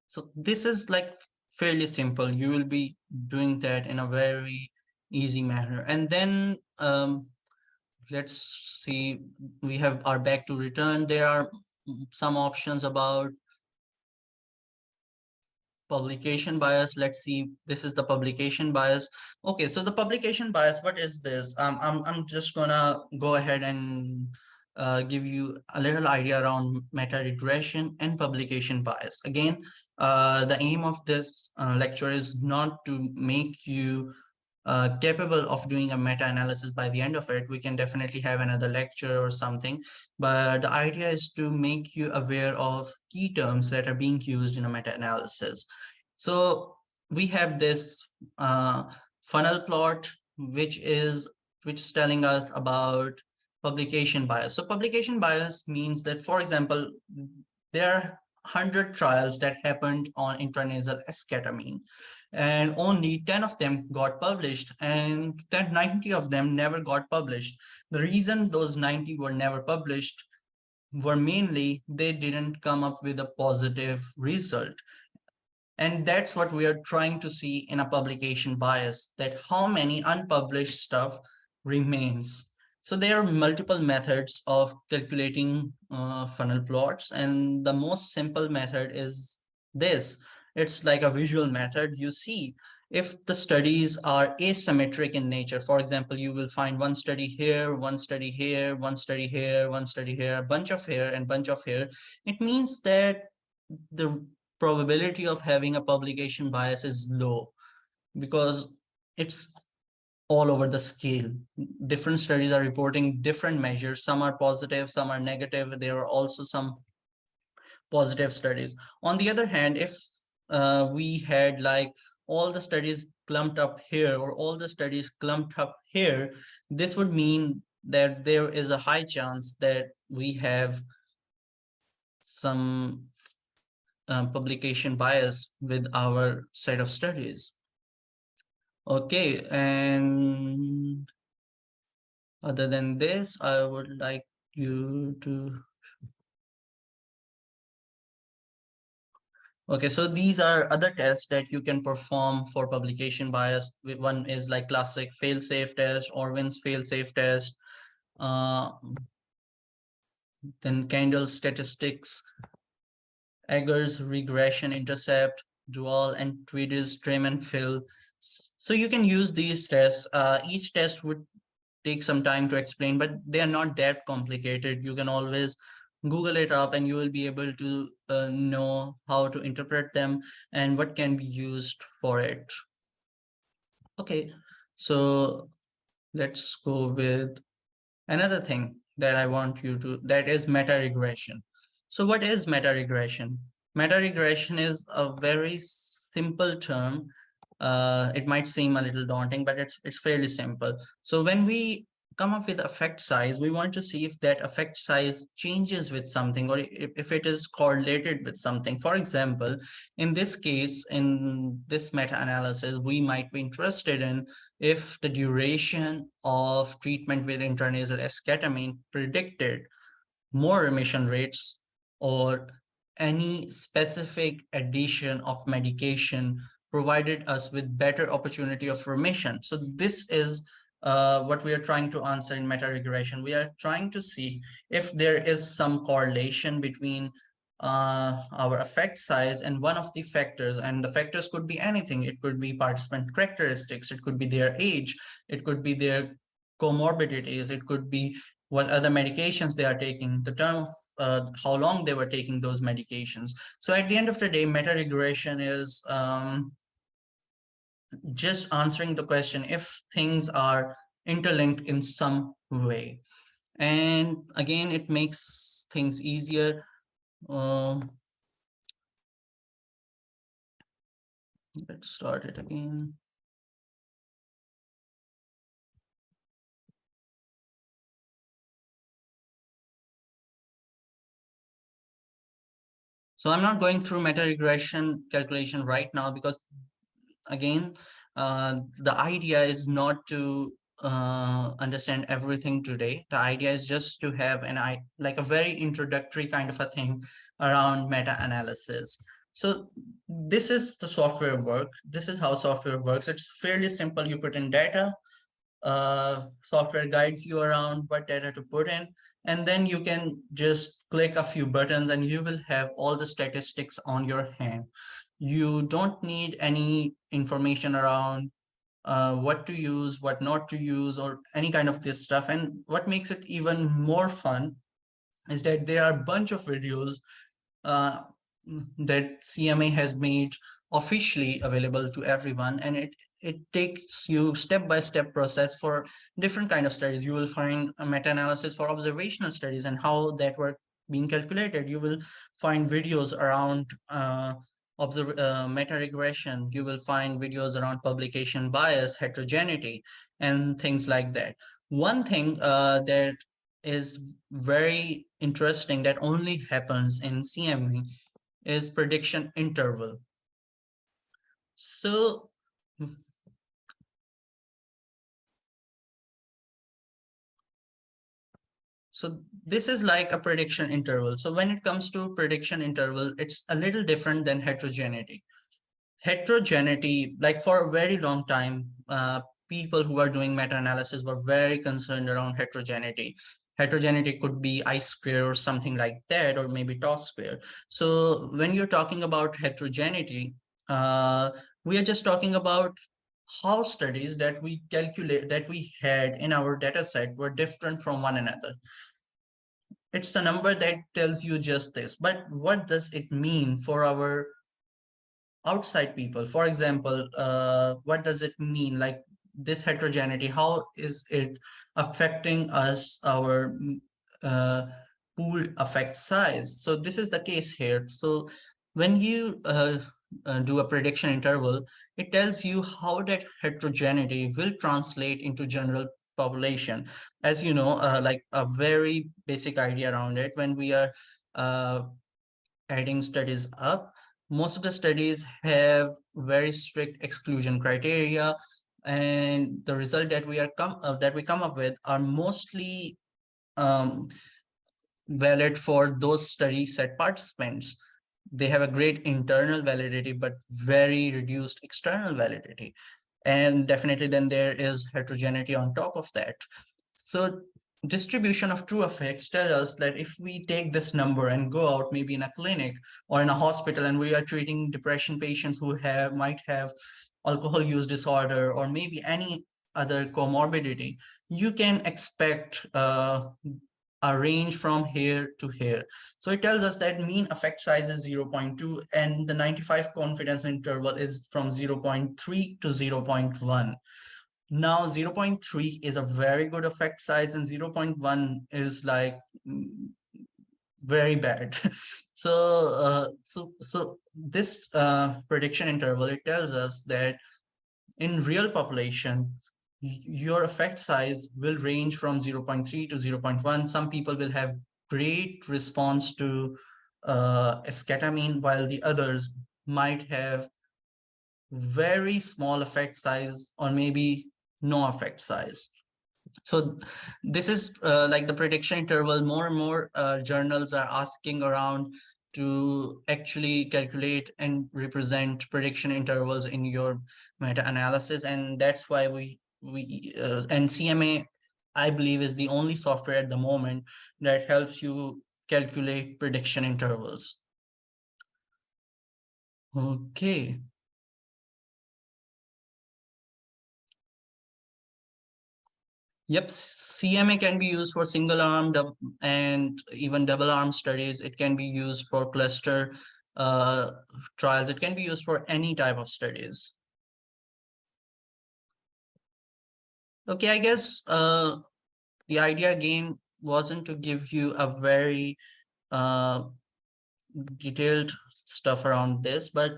Speaker 2: So this is like fairly simple. You will be doing that in a very easy manner. And then let's see, we have our back to return. There are some options about publication bias. Let's see, this is the publication bias. Okay, so the publication bias, what is this? I'm just gonna go ahead and give you a little idea around meta regression and publication bias. Again, the aim of this lecture is not to make you capable of doing a meta-analysis by the end of it. We can definitely have another lecture or something, but the idea is to make you aware of key terms that are being used in a meta-analysis. So we have this funnel plot, which is telling us about publication bias. So publication bias means that, for example, there are 100 trials that happened on intranasal esketamine, and only 10 of them got published, and 90 of them never got published. The reason those 90 were never published were mainly they didn't come up with a positive result. And that's what we are trying to see in a publication bias, that how many unpublished stuff remains. So there are multiple methods of calculating funnel plots, and the most simple method is this. It's like a visual method. You see, if the studies are asymmetric in nature, for example, you will find one study here, one study here, one study here, one study here, a bunch of here and bunch of here, it means that the probability of having a publication bias is low, because it's all over the scale. Different studies are reporting different measures. Some are positive, some are negative. There are also some positive studies. On the other hand, if we had like all the studies clumped up here or all the studies clumped up here, this would mean that there is a high chance that we have some publication bias with our set of studies. Okay, and other than this, I would like you to... Okay, so these are other tests that you can perform for publication bias. One is like classic fail-safe test, Orwin's fail-safe test, then Kendall statistics, Eggers regression intercept, dual and Tweedie's trim and fill. So you can use these tests. Each test would take some time to explain, but they are not that complicated. You can always Google it up and you will be able to know how to interpret them and what can be used for it. Okay, so let's go with another thing that I want you to, that is meta regression. So what is meta regression? Meta regression is a very simple term. It might seem a little daunting, but it's fairly simple. So when we come up with effect size, we want to see if that effect size changes with something, or if it is correlated with something. For example, in this case, in this meta-analysis, we might be interested in if the duration of treatment with intranasal esketamine predicted more remission rates, or any specific addition of medication provided us with better opportunity of remission. So this is what we are trying to answer in meta regression. We are trying to see if there is some correlation between our effect size and one of the factors, and the factors could be anything. It could be participant characteristics, it could be their age, it could be their comorbidities, it could be what other medications they are taking, the term of how long they were taking those medications. So at the end of the day, meta regression is just answering the question if things are interlinked in some way. And again, it makes things easier. Let's start it again. So I'm not going through meta regression calculation right now because again, the idea is not to understand everything today. The idea is just to have like a very introductory kind of a thing around meta analysis. So this is the software work. This is how software works. It's fairly simple. You put in data, software guides you around what data to put in, and then you can just click a few buttons and you will have all the statistics on your hand. You don't need any information around what to use, what not to use, or any kind of this stuff. And what makes it even more fun is that there are a bunch of videos uh, that CMA has made officially available to everyone, and it takes you step-by-step process for different kind of studies. You will find a meta-analysis for observational studies and how that work being calculated. You will find videos around meta regression. You will find videos around publication bias, heterogeneity, and things like that. One thing that is very interesting that only happens in CME is prediction interval. So this is like a prediction interval. So when it comes to prediction interval, it's a little different than heterogeneity. Heterogeneity, like for a very long time, people who are doing meta-analysis were very concerned around heterogeneity. Heterogeneity could be I-square or something like that, or maybe tau square. So when you're talking about heterogeneity, we are just talking about how studies that we had in our data set were different from one another. It's a number that tells you just this, but what does it mean for our outside people? For example, what does it mean, like this heterogeneity, how is it affecting us, our uh, pooled effect size? So this is the case here. So when you do a prediction interval, it tells you how that heterogeneity will translate into general population. As you know, like a very basic idea around it, when we are uh, adding studies up, most of the studies have very strict exclusion criteria, and the result that we come up with are mostly um, valid for those study set participants. They have a great internal validity, but very reduced external validity. And definitely then there is heterogeneity on top of that. So distribution of true effects tell us that if we take this number and go out maybe in a clinic or in a hospital and we are treating depression patients who might have alcohol use disorder or maybe any other comorbidity, you can expect a range from here to here. So it tells us that mean effect size is 0.2 and the 95 confidence interval is from 0.3 to 0.1. Now 0.3 is a very good effect size and 0.1 is like very bad. So this prediction interval, it tells us that in real population, your effect size will range from 0.3 to 0.1. Some people will have great response to esketamine, while the others might have very small effect size or maybe no effect size. So this is like the prediction interval. More and more journals are asking around to actually calculate and represent prediction intervals in your meta-analysis, and that's why and CMA, I believe, is the only software at the moment that helps you calculate prediction intervals. Okay. Yep, CMA can be used for single arm and even double arm studies. It can be used for cluster trials. It can be used for any type of studies. Okay, I guess the idea again wasn't to give you a very detailed stuff around this, but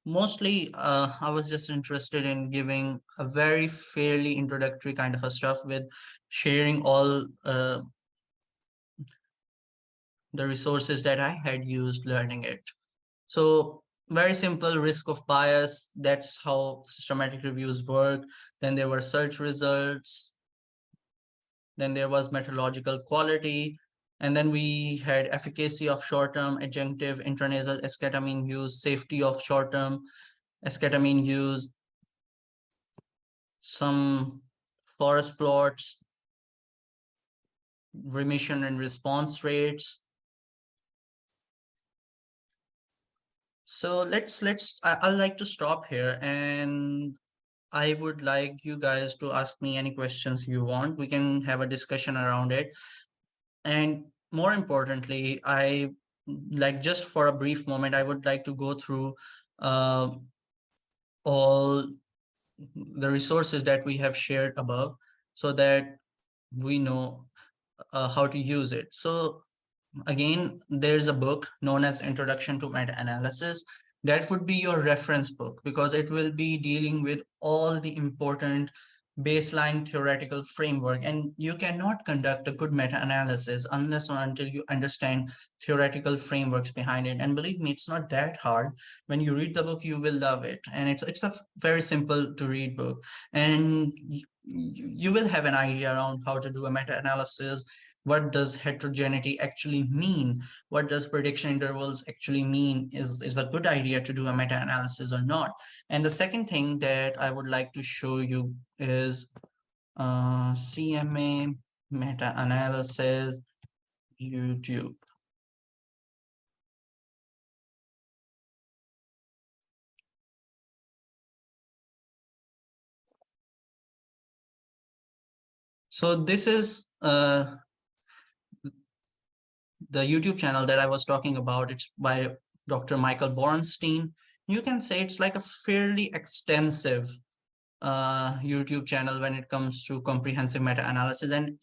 Speaker 2: mostly I was just interested in giving a very fairly introductory kind of a stuff with sharing all the resources that I had used learning it. So very simple: risk of bias. That's how systematic reviews work. Then there were search results. Then there was methodological quality. And then we had efficacy of short-term adjunctive intranasal esketamine use, safety of short-term esketamine use, some forest plots, remission and response rates. So I'd like to stop here, and I would like you guys to ask me any questions you want. We can have a discussion around it. And more importantly, I like, just for a brief moment, I would like to go through all the resources that we have shared above so that we know how to use it. So again, there's a book known as Introduction to Meta-Analysis. That would be your reference book because it will be dealing with all the important baseline theoretical framework, and you cannot conduct a good meta-analysis unless or until you understand theoretical frameworks behind it. And believe me, it's not that hard. When you read the book, you will love it, and it's a very simple to read book, and you will have an idea around how to do a meta-analysis. What does heterogeneity actually mean? What does prediction intervals actually mean? Is a good idea to do a meta-analysis or not? And the second thing that I would like to show you is CMA meta-analysis YouTube. So this is the YouTube channel that I was talking about. It's by Dr. Michael Borenstein. You can say it's like a fairly extensive YouTube channel when it comes to comprehensive meta-analysis, and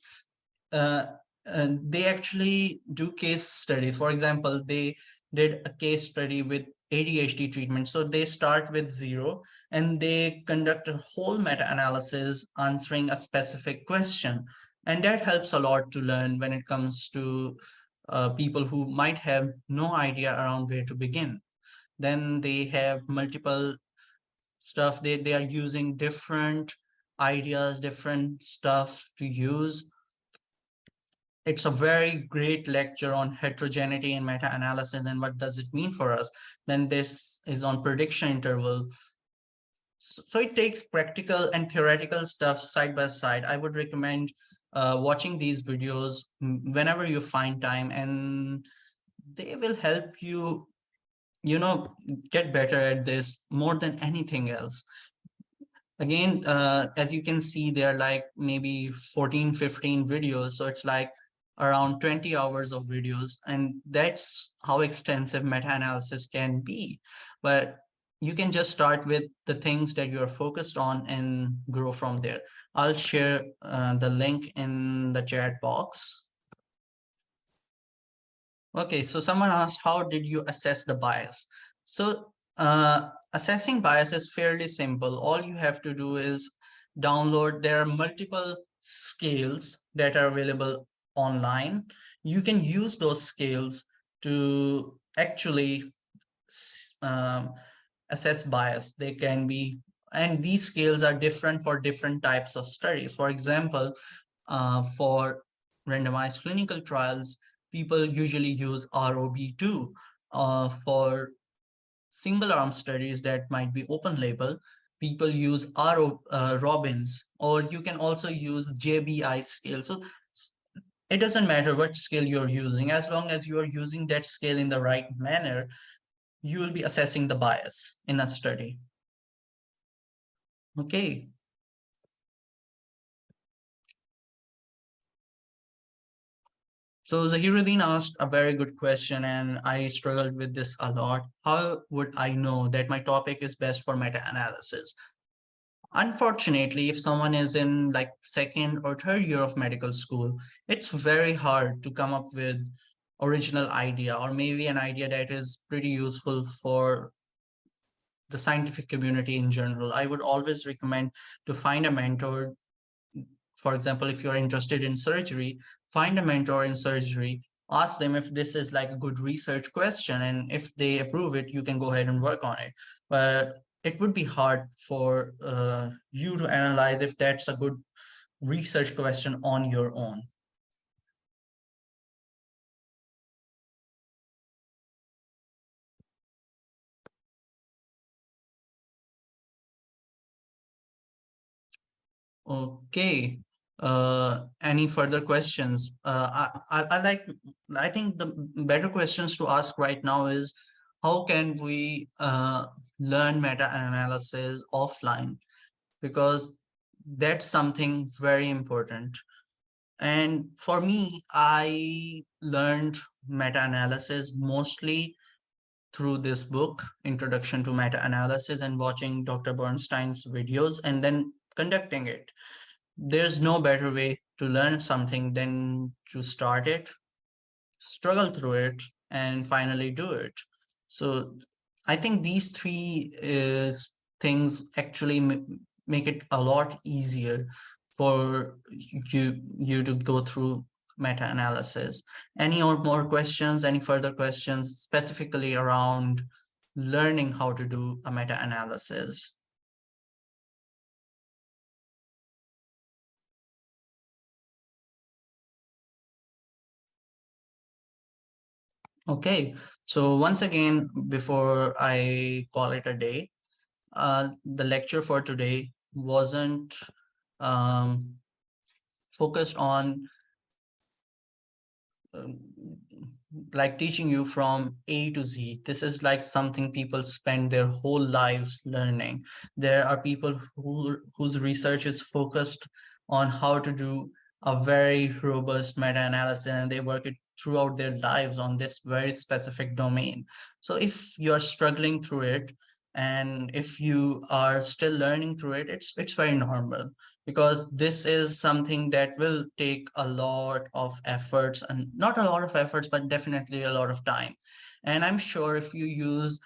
Speaker 2: they actually do case studies. For example, they did a case study with ADHD treatment. So they start with 0 and they conduct a whole meta-analysis answering a specific question. And that helps a lot to learn when it comes to people who might have no idea around where to begin. Then they have multiple stuff. They are using different ideas, different stuff to use. It's a very great lecture on heterogeneity and meta-analysis and what does it mean for us. Then this is on prediction interval. So it takes practical and theoretical stuff side by side. I would recommend watching these videos whenever you find time, and they will help you, get better at this more than anything else. Again, as you can see, there are like maybe 14, 15 videos. So it's like around 20 hours of videos, and that's how extensive meta-analysis can be. But you can just start with the things that you're focused on and grow from there. I'll share the link in the chat box. Okay, so someone asked, how did you assess the bias? So assessing bias is fairly simple. All you have to do is download. There are multiple scales that are available online. You can use those scales to actually assess bias. They can be, and these scales are different for different types of studies. For example, for randomized clinical trials, people usually use ROB2. For single arm studies that might be open label, people use Robbins, or you can also use JBI scale. So it doesn't matter what scale you're using, as long as you are using that scale in the right manner, you will be assessing the bias in a study. Okay. So Zahiruddin asked a very good question, and I struggled with this a lot. How would I know that my topic is best for meta-analysis? Unfortunately, if someone is in like second or third year of medical school, it's very hard to come up with original idea, or maybe an idea that is pretty useful for the scientific community in general. I would always recommend to find a mentor. For example, if you're interested in surgery, find a mentor in surgery, ask them if this is like a good research question, and if they approve it, you can go ahead and work on it. But it would be hard for you to analyze if that's a good research question on your own. Okay. Any further questions? I think the better questions to ask right now is, how can we learn meta-analysis offline? Because that's something very important. And for me, I learned meta-analysis mostly through this book, Introduction to Meta-Analysis, and watching Dr. Bernstein's videos and then conducting it. There's no better way to learn something than to start it, struggle through it, and finally do it. So I think these three things actually make it a lot easier for you to go through meta-analysis. Any more questions, any further questions specifically around learning how to do a meta-analysis? Okay, so once again, before I call it a day, the lecture for today wasn't um, focused on um, like teaching you from A to Z. This is like something people spend their whole lives learning. There are people whose research is focused on how to do a very robust meta-analysis, and they work it throughout their lives on this very specific domain. So if you're struggling through it, and if you are still learning through it, it's very normal, because this is something that will take a lot of efforts, and not a lot of efforts, but definitely a lot of time. And I'm sure if you use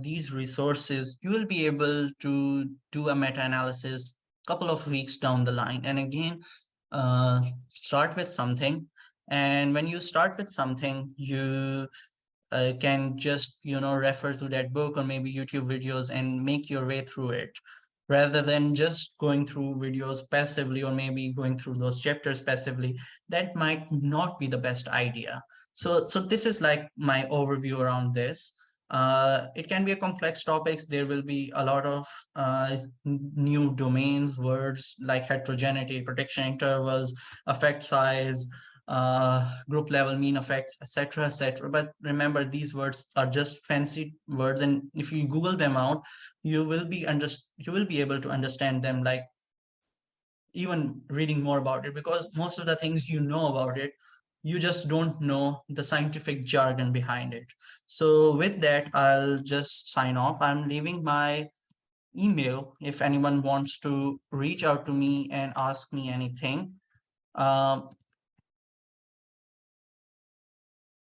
Speaker 2: these resources, you will be able to do a meta-analysis a couple of weeks down the line. And again, start with something. And when you start with something, you can just refer to that book or maybe YouTube videos and make your way through it, rather than just going through videos passively, or maybe going through those chapters passively. That might not be the best idea. So this is like my overview around this. It can be a complex topics. There will be a lot of new domains, words like heterogeneity, prediction intervals, effect size, group level mean effects, etc., etc. But remember, these words are just fancy words, and if you Google them out, you will be able to understand them, like even reading more about it, because most of the things you know about it, you just don't know the scientific jargon behind it. So with that, I'll just sign off. I'm leaving my email if anyone wants to reach out to me and ask me anything. um,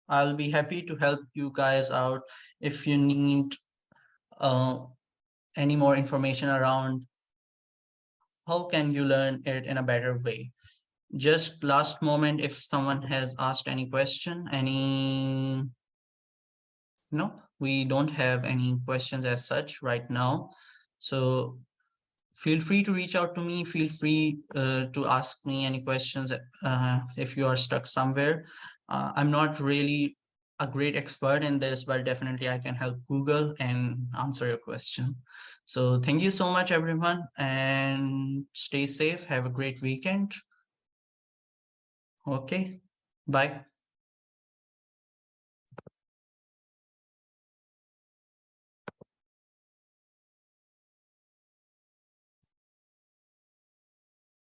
Speaker 2: I'll be happy to help you guys out if you need uh, any more information around how can you learn it in a better way. Just last moment, if someone has asked any question, no, we don't have any questions as such right now. So feel free to reach out to me. Feel free to ask me any questions if you are stuck somewhere. I'm not really a great expert in this, but definitely I can help Google and answer your question. So thank you so much, everyone, and stay safe. Have a great weekend. Okay, bye.